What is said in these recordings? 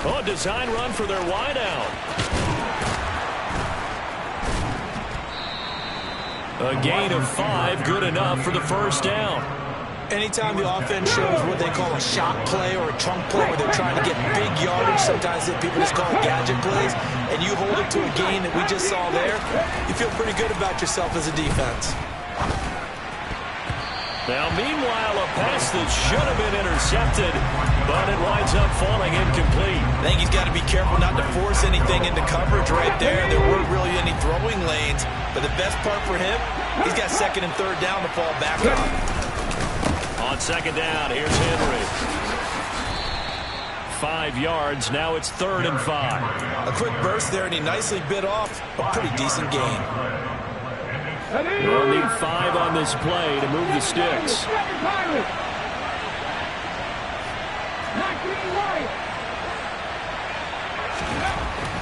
Oh, design run for their wideout. A gain of 5, good enough for the first down. Anytime the offense shows what they call a shot play or a chunk play where they're trying to get big yardage, sometimes people just call it gadget plays, and you hold it to a gain that we just saw there, you feel pretty good about yourself as a defense. Now, meanwhile, a pass that should have been intercepted, but it winds up falling incomplete. I think he's got to be careful not to force anything into coverage right there. There weren't really any throwing lanes, but the best part for him, he's got second and third down to fall back on. On second down, here's Henry. 5 yards, now it's 3rd and 5. A quick burst there, and he nicely bit off a pretty decent gain. They'll need 5 on this play to move the sticks.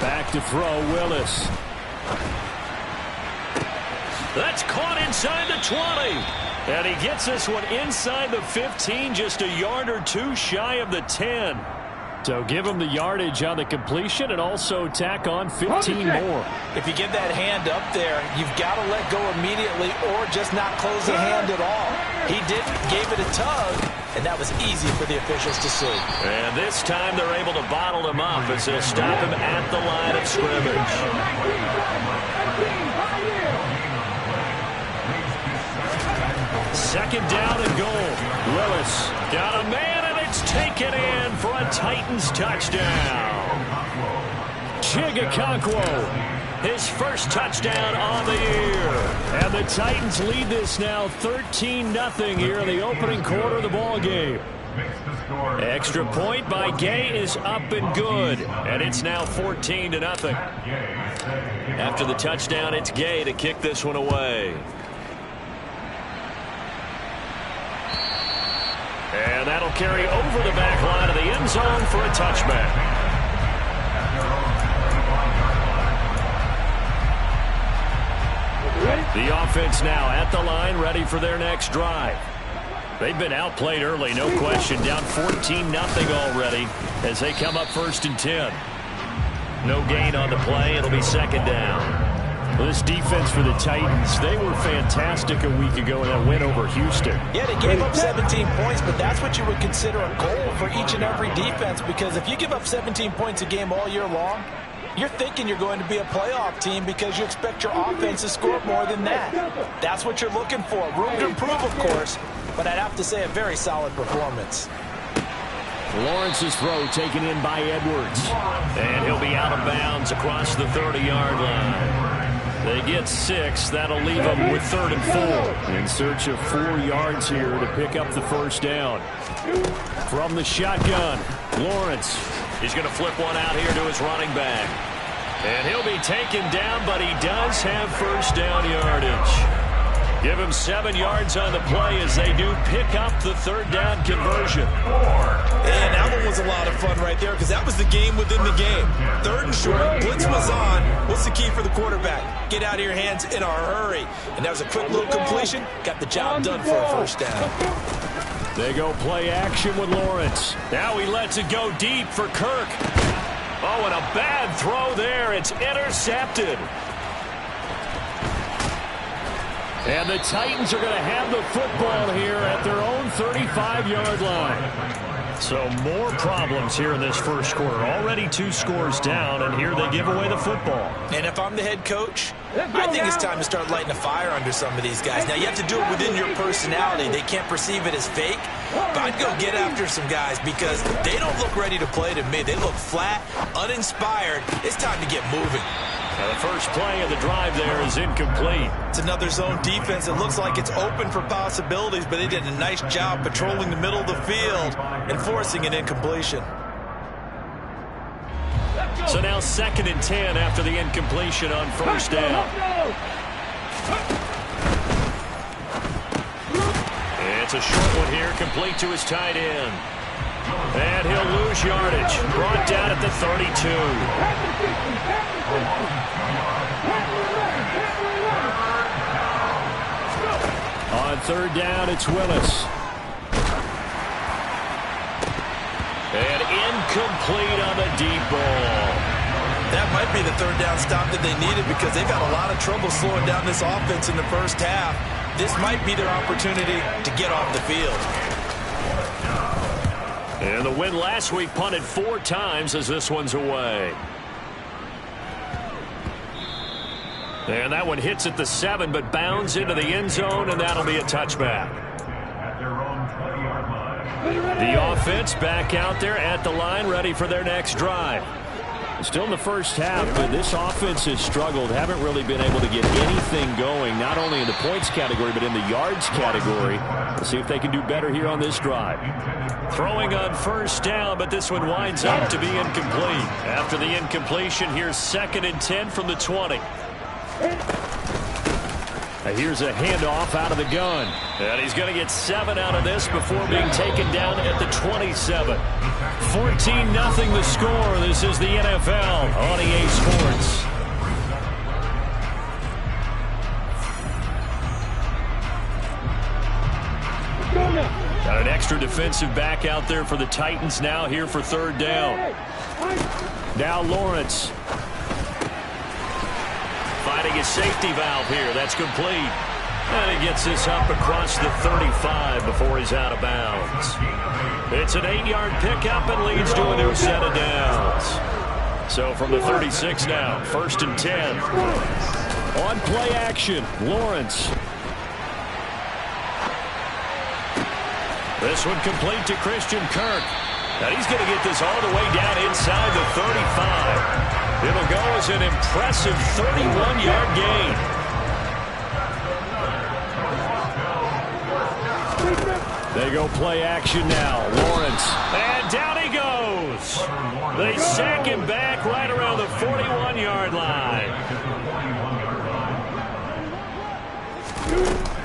Back to throw, Willis. That's caught inside the 20. And he gets this one inside the 15, just a yard or 2 shy of the 10. So give him the yardage on the completion and also tack on 15 more. If you get that hand up there, you've got to let go immediately or just not close the hand at all. He didn't, gave it a tug, and that was easy for the officials to see. And this time they're able to bottle him up as they'll stop him at the line of scrimmage. Second down and goal. Willis got a man, and it's taken in for a Titans touchdown. Chigakonkwo, his first touchdown on the year. And the Titans lead this now 13-0 here in the opening quarter of the ball game. Extra point by Gay is up and good, and it's now 14-0. After the touchdown, it's Gay to kick this one away. And that'll carry over the back line of the end zone for a touchback. The offense now at the line, ready for their next drive. They've been outplayed early, no question. Down 14-0 already as they come up 1st and 10. No gain on the play. It'll be second down. Well, this defense for the Titans, they were fantastic a week ago in that win over Houston. Yeah, they gave up 17 points, but that's what you would consider a goal for each and every defense, because if you give up 17 points a game all year long, you're thinking you're going to be a playoff team because you expect your offense to score more than that. That's what you're looking for. Room to improve, of course, but I'd have to say a very solid performance. Lawrence's throw taken in by Edwards. And he'll be out of bounds across the 30-yard line. They get 6. That'll leave them with 3rd and 4. In search of 4 yards here to pick up the first down. From the shotgun, Lawrence. He's going to flip one out here to his running back. And he'll be taken down, but he does have first down yardage. Give him 7 yards on the play as they do pick up the 3rd down conversion. And that one was a lot of fun right there because that was the game within the game. 3rd and short, blitz was on. What's the key for the quarterback? Get out of your hands in a hurry. And that was a quick little completion. Got the job done for a first down. They go play action with Lawrence. Now he lets it go deep for Kirk. Oh, and a bad throw there. It's intercepted. And the Titans are going to have the football here at their own 35-yard line. So more problems here in this first quarter. Already 2 scores down, and here they give away the football. And if I'm the head coach, I think it's time to start lighting a fire under some of these guys. Now, you have to do it within your personality. They can't perceive it as fake. But I'd go get after some guys because they don't look ready to play to me. They look flat, uninspired. It's time to get moving. The first play of the drive there is incomplete. It's another zone defense. It looks like it's open for possibilities, but they did a nice job patrolling the middle of the field and forcing an incompletion. So now 2nd and 10 after the incompletion on first down. It's a short one here, complete to his tight end. And he'll lose yardage. Brought down at the 32. On 3rd down, it's Willis. And incomplete on the deep be the third down stop that they needed because they've had a lot of trouble slowing down this offense in the first half. This might be their opportunity to get off the field. And the win last week punted 4 times as this one's away. And that one hits at the 7, but bounds into the end zone, and that'll be a touchback. The offense back out there at the line, ready for their next drive. Still in the first half, but this offense has struggled. Haven't really been able to get anything going, not only in the points category, but in the yards category. Let's see if they can do better here on this drive. Throwing on first down, but this one winds up to be incomplete. After the incompletion, here's 2nd and 10 from the 20. Here's a handoff out of the gun. And he's going to get 7 out of this before being taken down at the 27. 14-0 the score. This is the NFL on EA Sports. Got an extra defensive back out there for the Titans now here for 3rd down. Now Lawrence. Finding his safety valve here. That's complete. And he gets this up across the 35 before he's out of bounds. It's an 8-yard pickup and leads to a new set of downs. So from the 36 now, 1st and 10. On play action, Lawrence. This one complete to Christian Kirk. And he's going to get this all the way down inside the 35. It'll go as an impressive 31-yard gain. They go play action now. Lawrence. And down he goes. They sack him back right around the 41-yard line.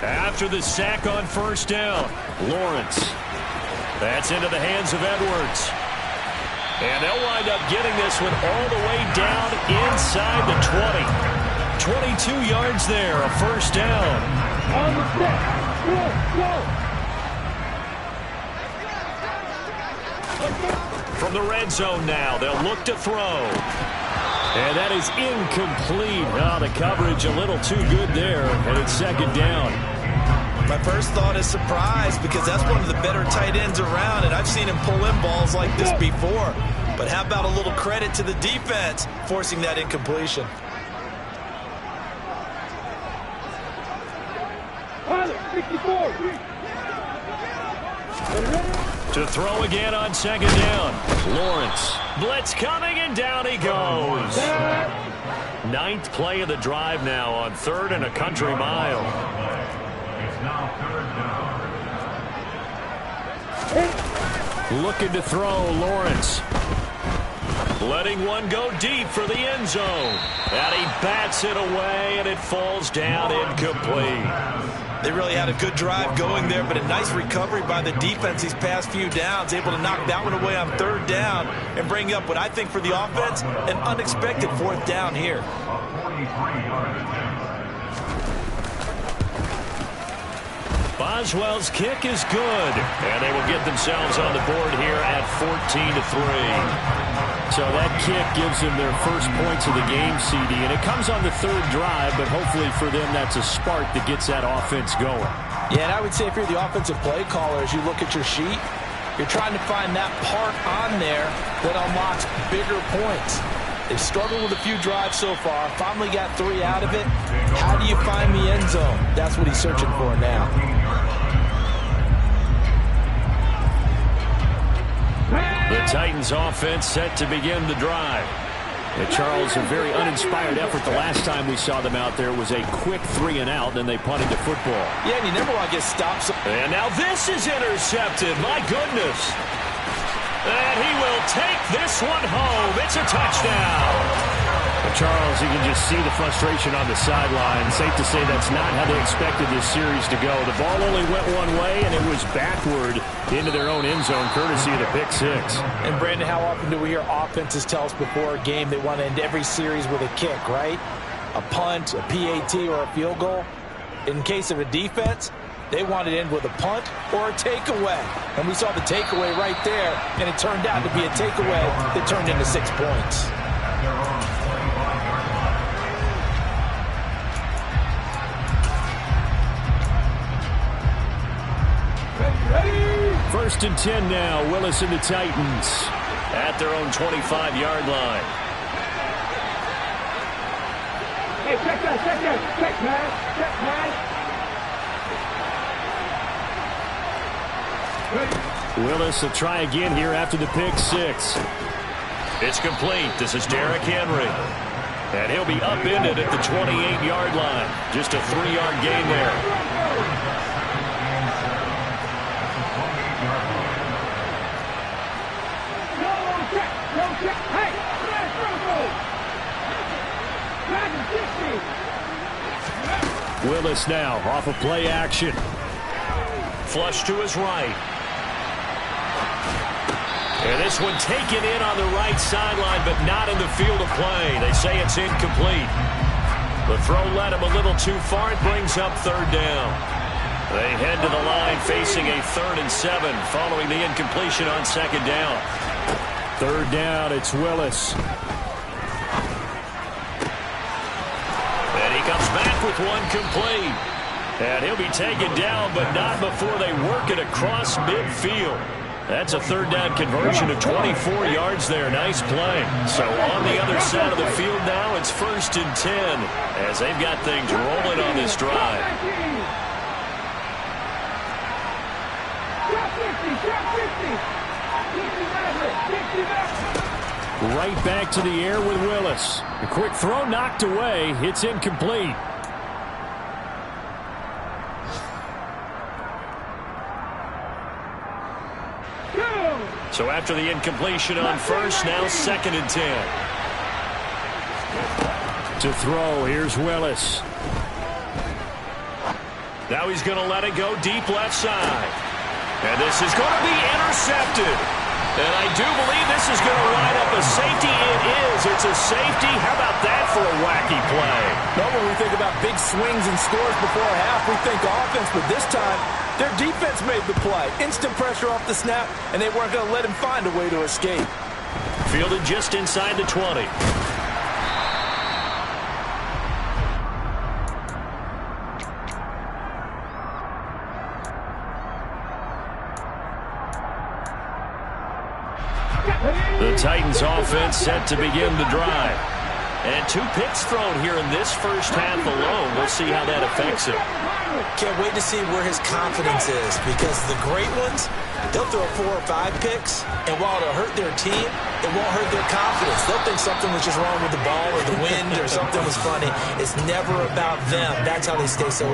After the sack on first down, Lawrence. That's into the hands of Edwards. And they'll wind up getting this one all the way down inside the 20. 22 yards there, a first down. On the step. Go. From the red zone now, they'll look to throw. And that is incomplete. Oh, the coverage a little too good there, and it's 2nd down. My first thought is surprise because that's one of the better tight ends around, and I've seen him pull in balls like this before. But how about a little credit to the defense forcing that incompletion? To throw again on 2nd down. Lawrence. Blitz coming, and down he goes. 9th play of the drive now on 3rd and a country mile. Looking to throw, Lawrence. Letting one go deep for the end zone. And he bats it away, and it falls down incomplete. They really had a good drive going there, but a nice recovery by the defense these past few downs, able to knock that one away on 3rd down and bring up what I think for the offense, an unexpected 4th down here. Boswell's kick is good, and they will get themselves on the board here at 14-3. So that kick gives them their first points of the game, CD, and it comes on the 3rd drive, but hopefully for them that's a spark that gets that offense going. Yeah, and I would say if you're the offensive play caller, as you look at your sheet, you're trying to find that part on there that unlocks bigger points. They've struggled with a few drives so far, finally got 3 out of it. How do you find the end zone? That's what he's searching for now. The Titans offense set to begin the drive. And Charles, a very uninspired effort the last time we saw them out there. It was a quick 3 and out, then they punted the football. Yeah, and you never want to get stopped. And now this is intercepted. My goodness. And he will take this one home. It's a touchdown. But Charles, you can just see the frustration on the sideline. Safe to say that's not how they expected this series to go. The ball only went one way, and it was backward into their own end zone, courtesy of the pick 6. And, Brandon, how often do we hear offenses tell us before a game they want to end every series with a kick, right? A punt, a PAT, or a field goal. In case of a defense, they want to end with a punt or a takeaway. And we saw the takeaway right there, and it turned out to be a takeaway that turned into 6 points. First and 10 now. Willis and the Titans at their own 25-yard line. Hey, check that, check man, Willis will try again here after the pick six. It's complete. This is Derrick Henry. And he'll be upended at the 28-yard line. Just a 3-yard gain there. Willis now off of play action. Flush to his right. And this one taken in on the right sideline, but not in the field of play. They say it's incomplete. The throw led him a little too far. It brings up third down. They head to the line facing a 3rd and 7 following the incompletion on second down. Third down, it's Willis. And he comes back with one complete. And he'll be taken down, but not before they work it across midfield. That's a third down conversion of 24 yards there. Nice play. So on the other side of the field now, it's 1st and 10 as they've got things rolling on this drive. Right back to the air with Willis. A quick throw knocked away. It's incomplete. So after the incompletion on first, now 2nd and 10. To throw, here's Willis. Now he's going to let it go deep left side. And this is going to be intercepted. And I do believe this is going to line up a safety. It is. It's a safety. How about that for a wacky play? Well, when we think about big swings and scores before a half, we think offense. But this time, their defense made the play. Instant pressure off the snap, and they weren't going to let him find a way to escape. Fielded just inside the 20. The Titans offense set to begin the drive. And 2 picks thrown here in this first half alone. We'll see how that affects him. Can't wait to see where his confidence is, because the great ones, they'll throw 4 or 5 picks, and while it'll hurt their team, it won't hurt their confidence. They'll think something was just wrong with the ball or the wind or something was funny. It's never about them. That's how they stay so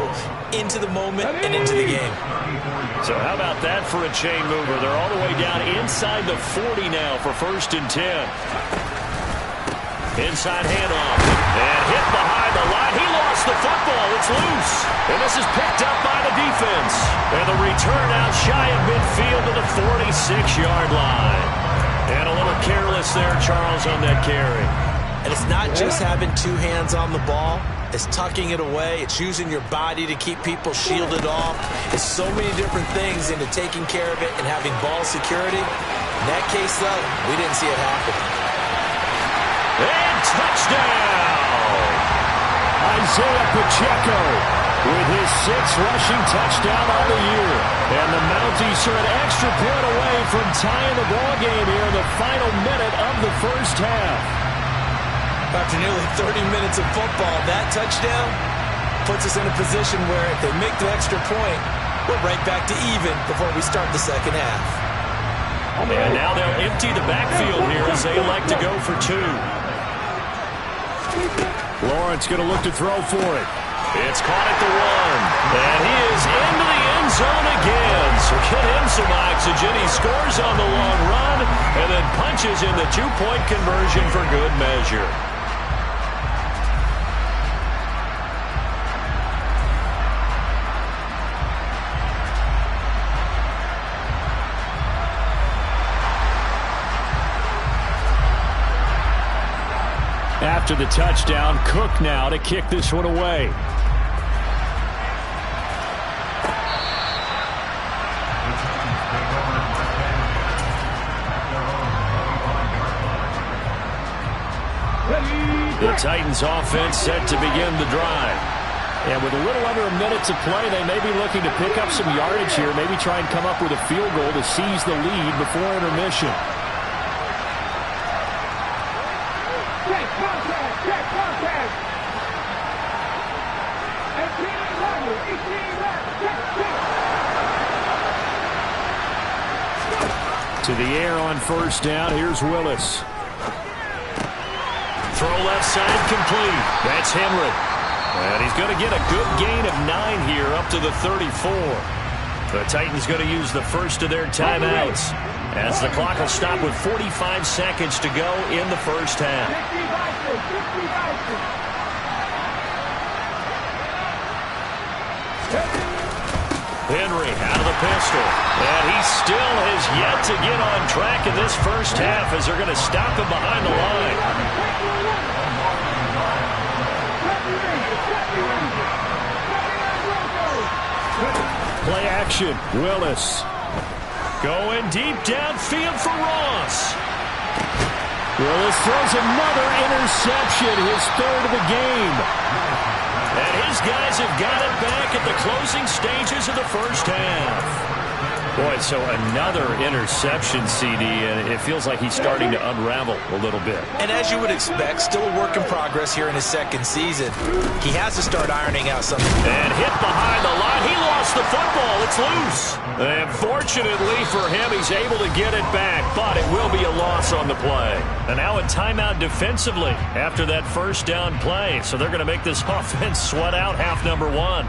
into the moment and into the game. So how about that for a chain mover? They're all the way down inside the 40 now for 1st and 10. Inside handoff. And hit behind the line. He lost the football. It's loose. And this is picked up by the defense. And the return out shy of midfield to the 46-yard line. And a little careless there, Charles, on that carry. And it's not just having 2 hands on the ball. It's tucking it away. It's using your body to keep people shielded off. It's so many different things into taking care of it and having ball security. In that case, though, we didn't see it happen. And touchdown! Isaiah Pacheco with his 6th rushing touchdown on the year. And the Mounties are an extra point away from tying the ball game here in the final minute of the first half. After nearly 30 minutes of football, that touchdown puts us in a position where if they make the extra point, we're right back to even before we start the second half. And now they'll empty the backfield here as they elect to go for 2. Lawrence going to look to throw for it. It's caught at the 1. And he is into the end zone again. So get him some oxygen. He scores on the long run and then punches in the 2-point conversion for good measure. After the touchdown, Cook now to kick this one away. The Titans offense set to begin the drive. And with a little under a minute to play, they may be looking to pick up some yardage here, maybe try and come up with a field goal to seize the lead before intermission. Check contact. Check contact. 18 level. 18 left. Check, check. To the air on first down. Here's Willis. Throw left side complete. That's Henry. And he's going to get a good gain of 9 here up to the 34. The Titans going to use the first of their timeouts as the clock will stop with 45 seconds to go in the first half. Henry out of the pistol. And he still has yet to get on track in this first half as they're going to stop him behind the line. Play action. Willis. Going deep downfield for Ross. Willis throws another interception, his third of the game. And his guys have got it back at the closing stages of the first half. Boy, so another interception, CD, and it feels like he's starting to unravel a little bit. And as you would expect, still a work in progress here in his second season. He has to start ironing out something. And hit behind the line. He lost the football. It's loose. And fortunately for him, he's able to get it back, but it will be a loss on the play. And now a timeout defensively after that first down play. So they're going to make this offense sweat out half number one.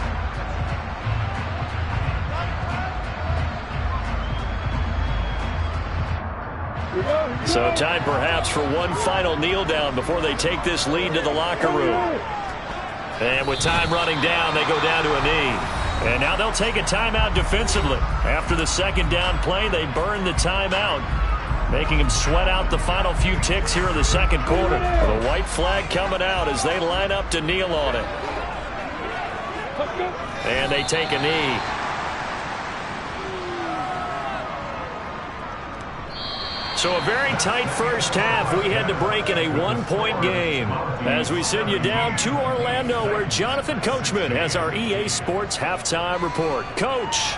So time perhaps for one final kneel down before they take this lead to the locker room. And with time running down, they go down to a knee. And now they'll take a timeout defensively. After the second down play, they burn the timeout, making them sweat out the final few ticks here in the second quarter. The white flag coming out as they line up to kneel on it. And they take a knee. So a very tight first half. We had to break in a one-point game as we send you down to Orlando where Jonathan Coachman has our EA Sports halftime report. Coach.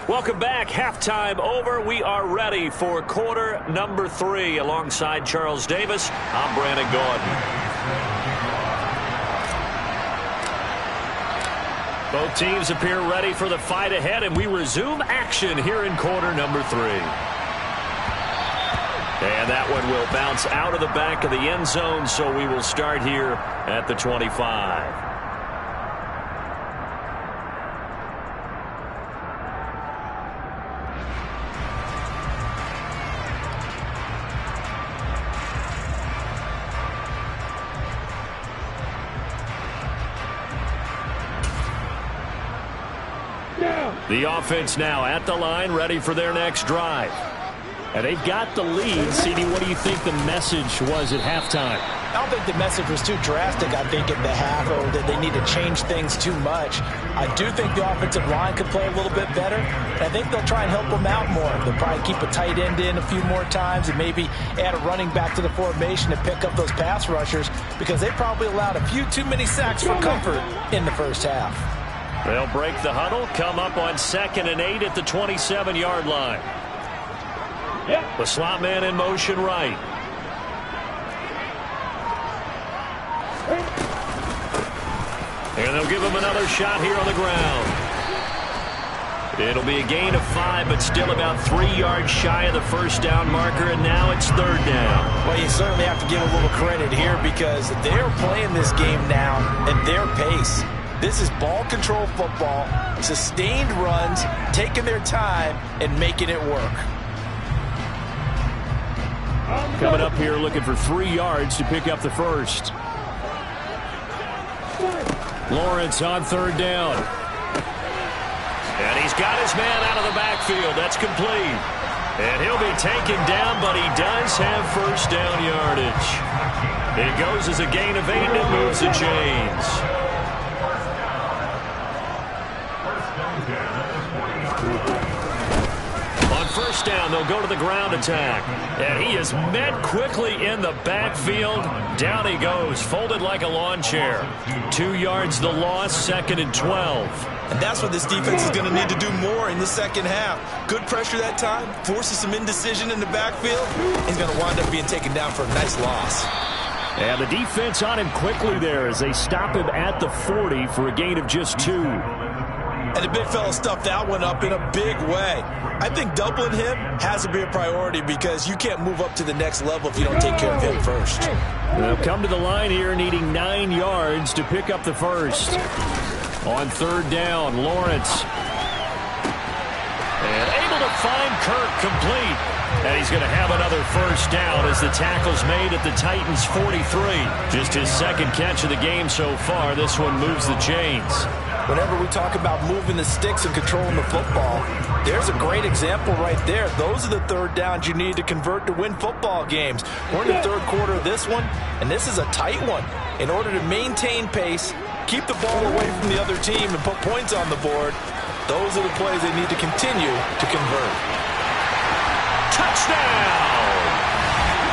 Welcome back. Halftime over. We are ready for quarter number 3. Alongside Charles Davis, I'm Brandon Gordon. Both teams appear ready for the fight ahead, and we resume action here in quarter number 3. And that one will bounce out of the back of the end zone, so we will start here at the 25. The offense now at the line, ready for their next drive. And they've got the lead. CD, what do you think the message was at halftime? I don't think the message was too drastic, I think, at the half, or that they need to change things too much. I do think the offensive line could play a little bit better. And I think they'll try and help them out more. They'll probably keep a tight end in a few more times and maybe add a running back to the formation to pick up those pass rushers because they probably allowed a few too many sacks for comfort in the first half. They'll break the huddle, come up on 2nd and 8 at the 27-yard line. The slot man in motion right. And they'll give him another shot here on the ground. It'll be a gain of 5, but still about 3 yards shy of the first down marker, and now it's 3rd down. Well, you certainly have to give a little credit here because they're playing this game now at their pace. This is ball control football, sustained runs, taking their time, and making it work. Coming up here looking for 3 yards to pick up the first. Lawrence on 3rd down. And he's got his man out of the backfield. That's complete. And he'll be taken down, but he does have first down yardage. It goes as a gain of 8, and it moves the chains. On first down, they'll go to the ground attack. And he is met quickly in the backfield. Down he goes, folded like a lawn chair. 2 yards the loss, 2nd and 12. And that's what this defense is going to need to do more in the second half. Good pressure that time, forces some indecision in the backfield. He's going to wind up being taken down for a nice loss. And the defense on him quickly there as they stop him at the 40 for a gain of just 2. And the big fella stuffed that one up in a big way. I think doubling him has to be a priority because you can't move up to the next level if you don't take care of him first. They'll come to the line here needing 9 yards to pick up the first. On third down, Lawrence. And able to find Kirk complete. And he's going to have another first down as the tackle's made at the Titans' 43. Just his second catch of the game so far. This one moves the chains. Whenever we talk about moving the sticks and controlling the football, there's a great example right there. Those are the third downs you need to convert to win football games. We're in the third quarter of this one, and this is a tight one. In order to maintain pace, keep the ball away from the other team, and put points on the board, those are the plays they need to continue to convert. Touchdown!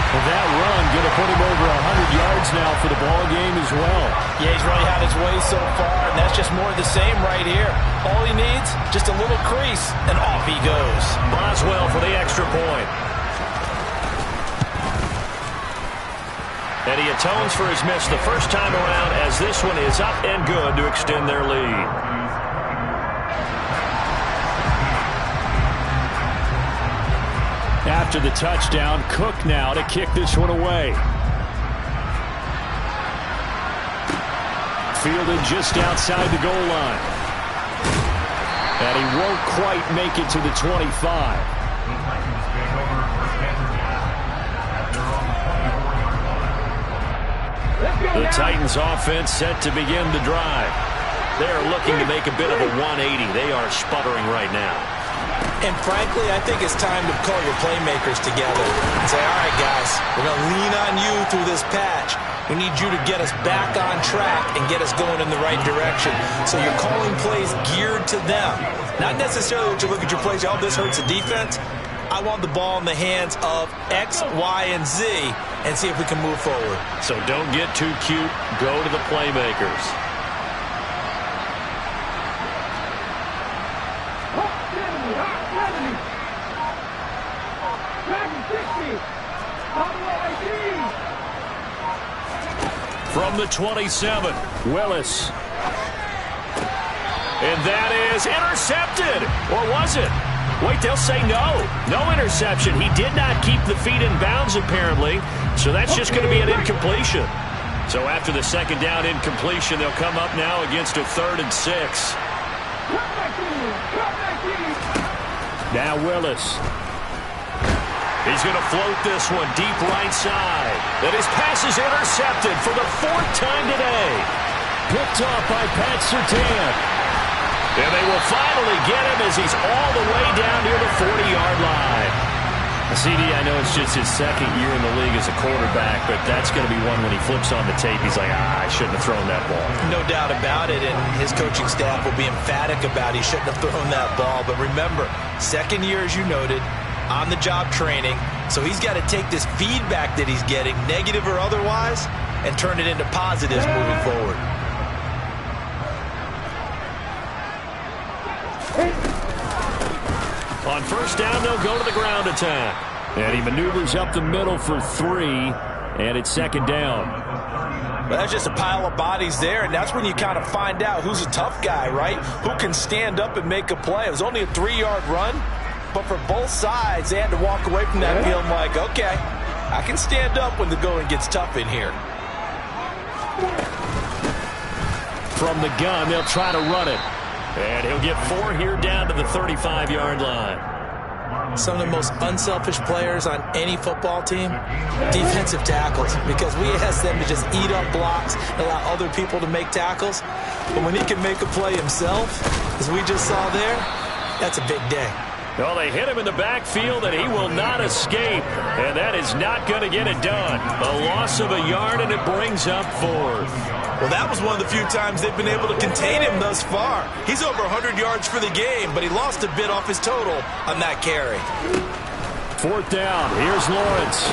And that run going to put him over 100 yards now for the ball game as well. Yeah, he's really had his way so far, and that's just more of the same right here. All he needs, just a little crease, and off he goes. Boswell for the extra point. And he atones for his miss the first time around as this one is up and good to extend their lead. After the touchdown, Cook now to kick this one away. Fielded just outside the goal line. And he won't quite make it to the 25. The Titans offense set to begin the drive. They're looking to make a bit of a 180. They are sputtering right now. And frankly, I think it's time to call your playmakers together and say, all right, guys, we're going to lean on you through this patch. We need you to get us back on track and get us going in the right direction. So you're calling plays geared to them. Not necessarily that you look at your plays, oh, this hurts the defense. I want the ball in the hands of X, Y, and Z and see if we can move forward. So don't get too cute. Go to the playmakers. From the 27, Willis. And that is intercepted. Or was it? Wait, they'll say no. No interception. He did not keep the feet in bounds, apparently. So that's just going to be an incompletion. So after the second down incompletion, they'll come up now against a 3rd and 6. Now Willis. He's going to float this one deep right side. And his pass is intercepted for the 4th time today. Picked off by Pat Surtain. And they will finally get him as he's all the way down near the 40-yard line. CD, I know it's just his second year in the league as a quarterback, but that's going to be one when he flips on the tape, he's like, I shouldn't have thrown that ball. No doubt about it, and his coaching staff will be emphatic about he shouldn't have thrown that ball. But remember, second year, as you noted, on-the-job training, so he's got to take this feedback that he's getting, negative or otherwise, and turn it into positives moving forward. On first down, they'll go to the ground attack. And he maneuvers up the middle for 3, and it's second down. Well, that's just a pile of bodies there, and that's when you kind of find out who's a tough guy, right? Who can stand up and make a play. It was only a 3-yard run, but for both sides, they had to walk away from that feeling like, okay, I can stand up when the going gets tough in here. From the gun, they'll try to run it. And he'll get 4 here down to the 35-yard line. Some of the most unselfish players on any football team, defensive tackles, because we ask them to just eat up blocks and allow other people to make tackles. But when he can make a play himself, as we just saw there, that's a big day. Well, they hit him in the backfield, and he will not escape. And that is not going to get it done. A loss of a yard, and it brings up 4th. Well, that was one of the few times they've been able to contain him thus far. He's over 100 yards for the game, but he lost a bit off his total on that carry. 4th down. Here's Lawrence.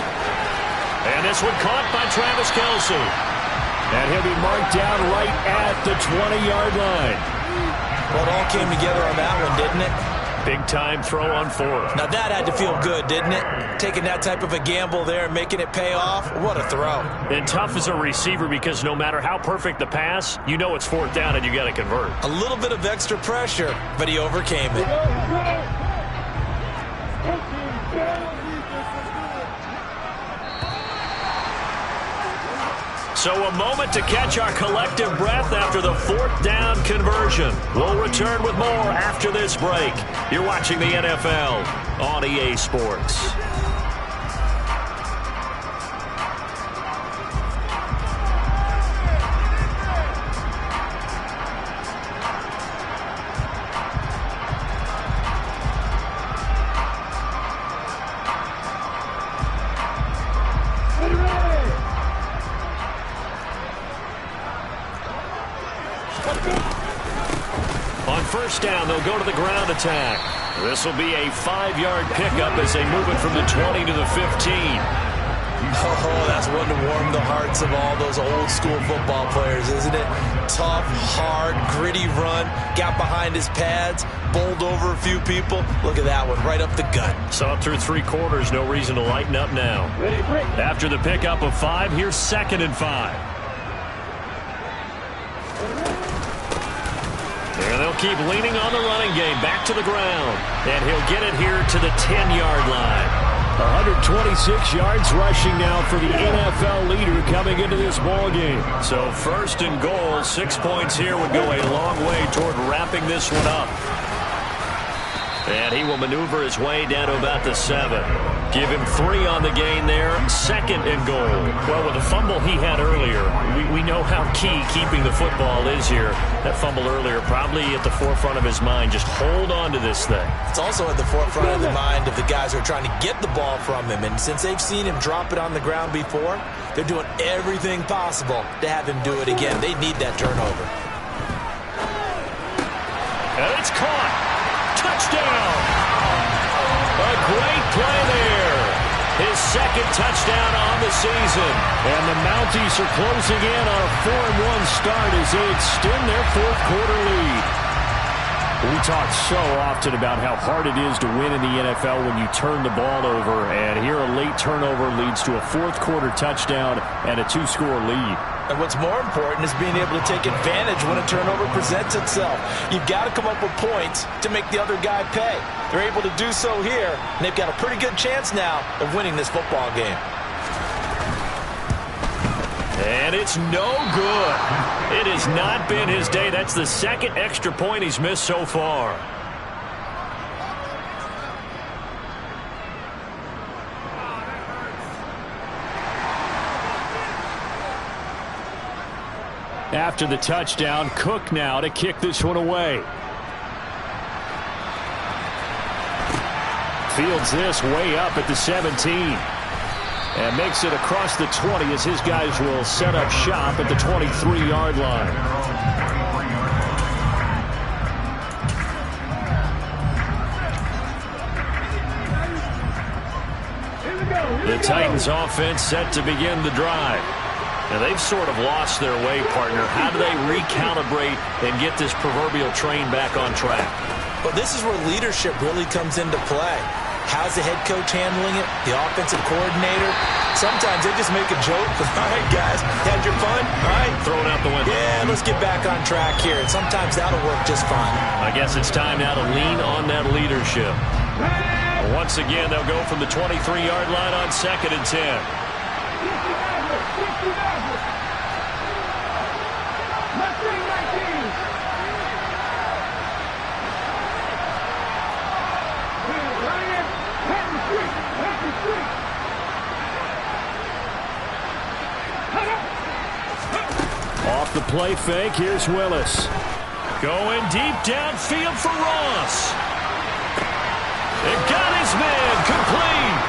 And this one caught by Travis Kelce. And he'll be marked down right at the 20-yard line. Well, it all came together on that one, didn't it? Big-time throw on 4th. Now, that had to feel good, didn't it? Taking that type of a gamble there and making it pay off. What a throw. And tough as a receiver because no matter how perfect the pass, you know it's 4th down and you got to convert. A little bit of extra pressure, but he overcame it. So a moment to catch our collective breath after the 4th down conversion. We'll return with more after this break. You're watching the NFL on EA Sports. On 1st down, they'll go to the ground attack. This will be a 5-yard pickup as they move it from the 20 to the 15. Oh, that's one to warm the hearts of all those old-school football players, isn't it? Tough, hard, gritty run, got behind his pads, bowled over a few people. Look at that one, right up the gut. Saw it through 3 quarters, no reason to lighten up now. After the pickup of 5, here's 2nd and 5. And they'll keep leaning on the running game, back to the ground. And he'll get it here to the 10-yard line. 126 yards rushing now for the NFL leader coming into this ball game. So 1st and goal, 6 points here would go a long way toward wrapping this one up. And he will maneuver his way down to about the 7. Give him 3 on the gain there. 2nd and goal. Well, with the fumble he had earlier, we know how key keeping the football is here. That fumble earlier probably at the forefront of his mind. Just hold on to this thing. It's also at the forefront of the mind of the guys who are trying to get the ball from him. And since they've seen him drop it on the ground before, they're doing everything possible to have him do it again. They need that turnover. And it's caught. Touchdown! A great play there. His 2nd touchdown on the season. And the Mounties are closing in on a 4-1 start as they extend their 4th quarter lead. We talk so often about how hard it is to win in the NFL when you turn the ball over. And here a late turnover leads to a 4th quarter touchdown and a 2-score lead. And what's more important is being able to take advantage when a turnover presents itself. You've got to come up with points to make the other guy pay. They're able to do so here, and they've got a pretty good chance now of winning this football game. And it's no good. It has not been his day. That's the 2nd extra point he's missed so far. After the touchdown, Cook now to kick this one away. Fields this way up at the 17. And makes it across the 20 as his guys will set up shop at the 23-yard line. The Titans offense set to begin the drive. Now they've sort of lost their way, partner. How do they recalibrate and get this proverbial train back on track? Well, this is where leadership really comes into play. How's the head coach handling it? The offensive coordinator? Sometimes they just make a joke. All right, guys, had your fun? All right. Throw it out the window. Yeah, let's get back on track here. And sometimes that'll work just fine. I guess it's time now to lean on that leadership. Once again, they'll go from the 23-yard line on 2nd and 10. Off the play fake, here's Willis. Going deep downfield for Ross. It got his man complete.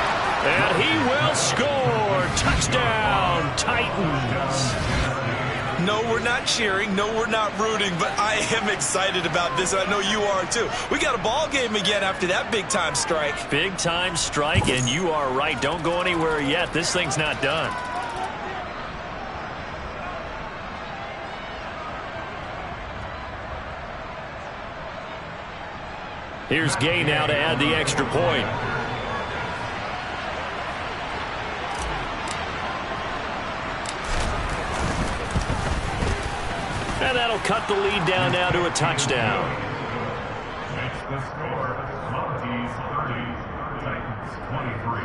And he will score. Touchdown, Titans. No, we're not cheering. No, we're not rooting. But I am excited about this. I know you are, too. We got a ball game again after that big-time strike. Big-time strike, and you are right. Don't go anywhere yet. This thing's not done. Here's Gay now to add the extra point. And that'll cut the lead down now to a touchdown. Makes the score, Monkeys 30, Titans 23.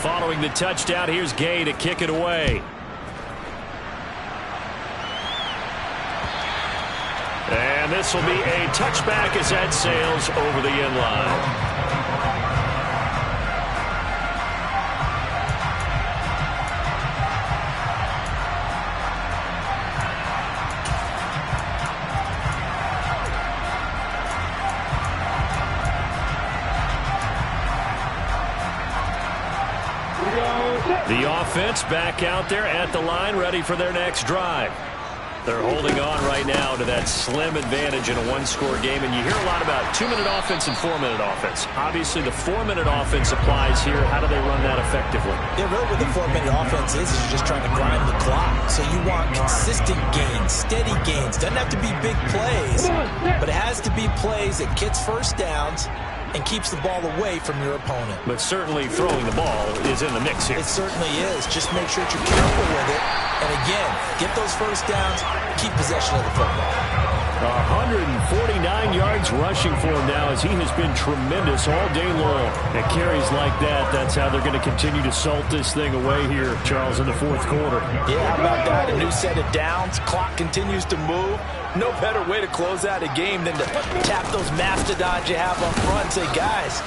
Following the touchdown, here's Gay to kick it away. And this will be a touchback as that sails over the end line. The offense back out there at the line, ready for their next drive. They're holding on right now to that slim advantage in a one-score game, and you hear a lot about 2-minute offense and 4-minute offense. Obviously, the 4-minute offense applies here. How do they run that effectively? Yeah, really what the 4-minute offense is you're just trying to grind the clock. So you want consistent gains, steady gains. Doesn't have to be big plays, but it has to be plays that gets first downs and keeps the ball away from your opponent. But certainly throwing the ball is in the mix here. It certainly is. Just make sure that you're careful with it. And again, get those first downs, keep possession of the football. 149 yards rushing for him now as he has been tremendous all day long. And carries like that, that's how they're going to continue to salt this thing away here, Charles, in the fourth quarter. Yeah, how about that? A new set of downs. Clock continues to move. No better way to close out a game than to tap those mastodons you have up front and say, guys,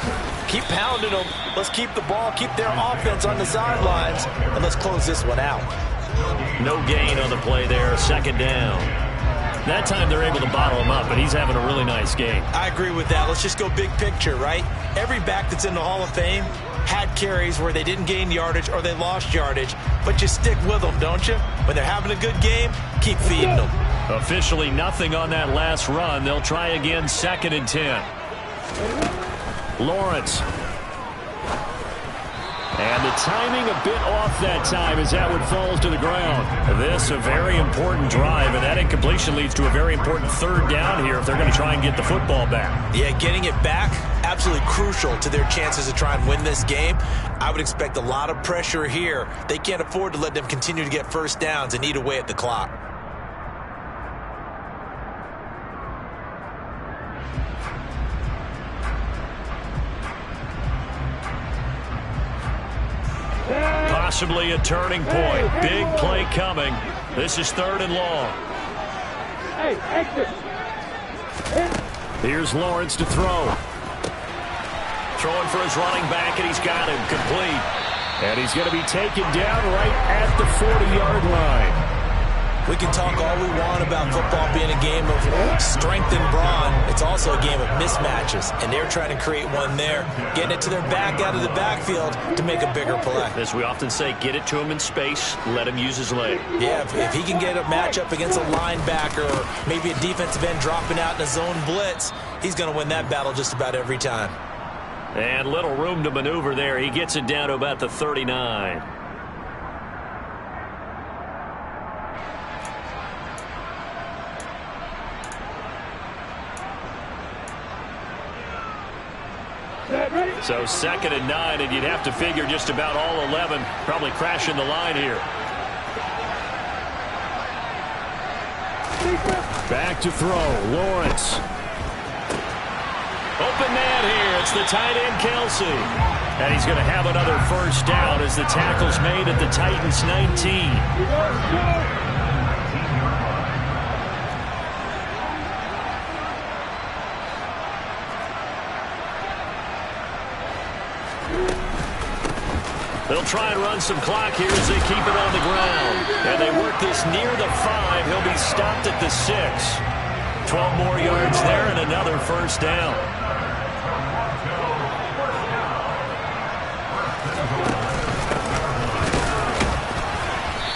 keep pounding them. Let's keep the ball, keep their offense on the sidelines, and let's close this one out. No gain on the play there, second down. That time they're able to bottle him up, and he's having a really nice game. I agree with that. Let's just go big picture, right? Every back that's in the Hall of Fame had carries where they didn't gain yardage or they lost yardage, but you stick with them, don't you? When they're having a good game, keep feeding them. Officially nothing on that last run. They'll try again, 2nd and 10. Lawrence. And the timing a bit off that time as that one falls to the ground. This a very important drive, and that incompletion leads to a very important third down here if they're going to try and get the football back. Yeah, getting it back, absolutely crucial to their chances to try and win this game. I would expect a lot of pressure here. They can't afford to let them continue to get first downs and eat away at the clock. Possibly a turning point. Big play coming. This is 3rd and long. Here's Lawrence to throw. Throwing for his running back, and he's got him complete. And he's going to be taken down right at the 40-yard line. We can talk all we want about football being a game of strength and brawn. It's also a game of mismatches, and they're trying to create one there, getting it to their back out of the backfield to make a bigger play. As we often say, get it to him in space, let him use his leg. Yeah, if he can get a matchup against a linebacker or maybe a defensive end dropping out in a zone blitz, he's going to win that battle just about every time. And little room to maneuver there. He gets it down to about the 39. So 2nd and 9, and you'd have to figure just about all 11 probably crashing the line here. Back to throw. Lawrence. Open man here. It's the tight end, Kelsey. And he's going to have another first down as the tackle's made at the Titans' 19. They'll try and run some clock here as they keep it on the ground. And they work this near the 5. He'll be stopped at the 6. 12 more yards there and another first down.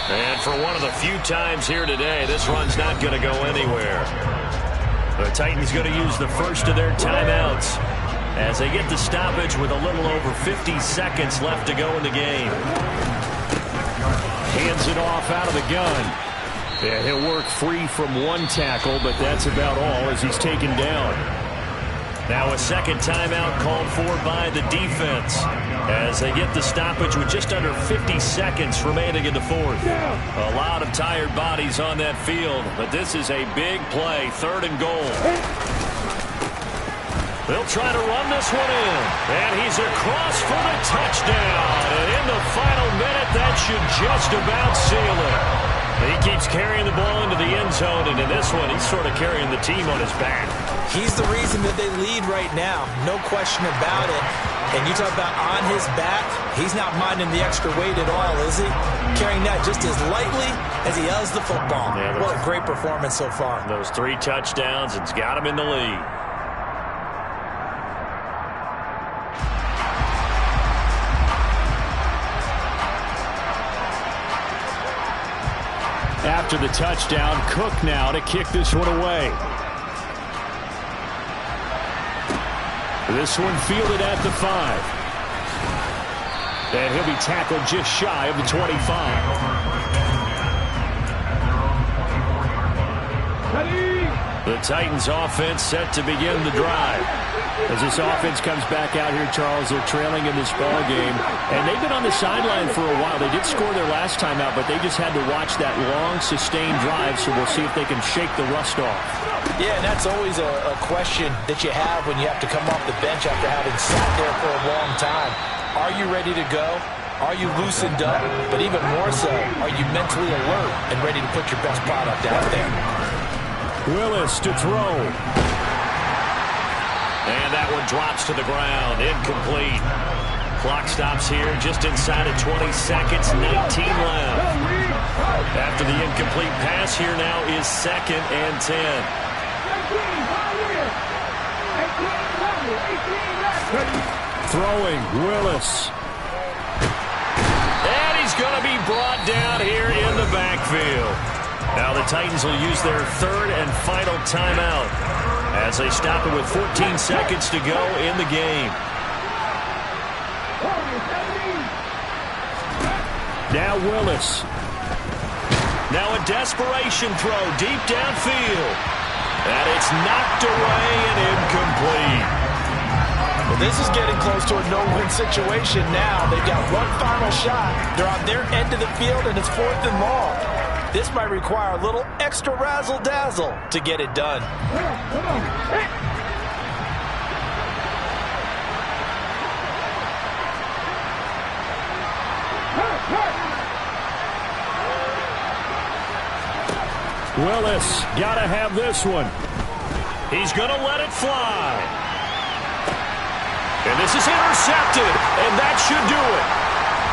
And for one of the few times here today, this run's not going to go anywhere. The Titans going to use the first of their timeouts as they get the stoppage with a little over 50 seconds left to go in the game. Hands it off out of the gun. Yeah, he'll work free from one tackle, but that's about all as he's taken down. Now a second timeout called for by the defense as they get the stoppage with just under 50 seconds remaining in the fourth. A lot of tired bodies on that field, but this is a big play, 3rd and goal. They'll try to run this one in, and he's across for the touchdown. And in the final minute, that should just about seal it. He keeps carrying the ball into the end zone, and in this one, he's sort of carrying the team on his back. He's the reason that they lead right now, no question about it. And you talk about on his back, he's not minding the extra weight at all, is he? Carrying that just as lightly as he has the football. Yeah, what a great performance so far. Those 3 touchdowns, it's got him in the lead. After the touchdown, Cook now to kick this one away. This one fielded at the 5. And he'll be tackled just shy of the 25. The Titans offense set to begin the drive. As this offense comes back out here, Charles, they're trailing in this ball game. And they've been on the sideline for a while. They did score their last time out, but they just had to watch that long, sustained drive, so we'll see if they can shake the rust off. Yeah, and that's always a question that you have when you have to come off the bench after having sat there for a long time. Are you ready to go? Are you loosened up? But even more so, are you mentally alert and ready to put your best product out there? Willis to throw. And that one drops to the ground. Incomplete. Clock stops here just inside of 20 seconds. 19 left. After the incomplete pass, here now is 2nd and 10. Throwing, Willis. And he's going to be brought down here in the backfield. Now the Titans will use their 3rd and final timeout as they stop it with 14 seconds to go in the game. Now Willis. Now a desperation throw deep downfield. And it's knocked away and incomplete. Well, this is getting close to a no-win situation now. They've got one final shot. They're on their end of the field, and it's 4th and long. This might require a little extra razzle-dazzle to get it done. Willis, gotta have this one. He's gonna let it fly. And this is intercepted, and that should do it.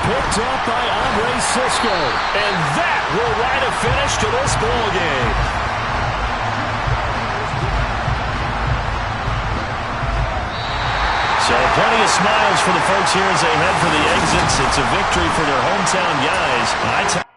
Picked up by Andre Cisco. And that will write a finish to this ball game. So plenty of smiles for the folks here as they head for the exits. It's a victory for their hometown guys.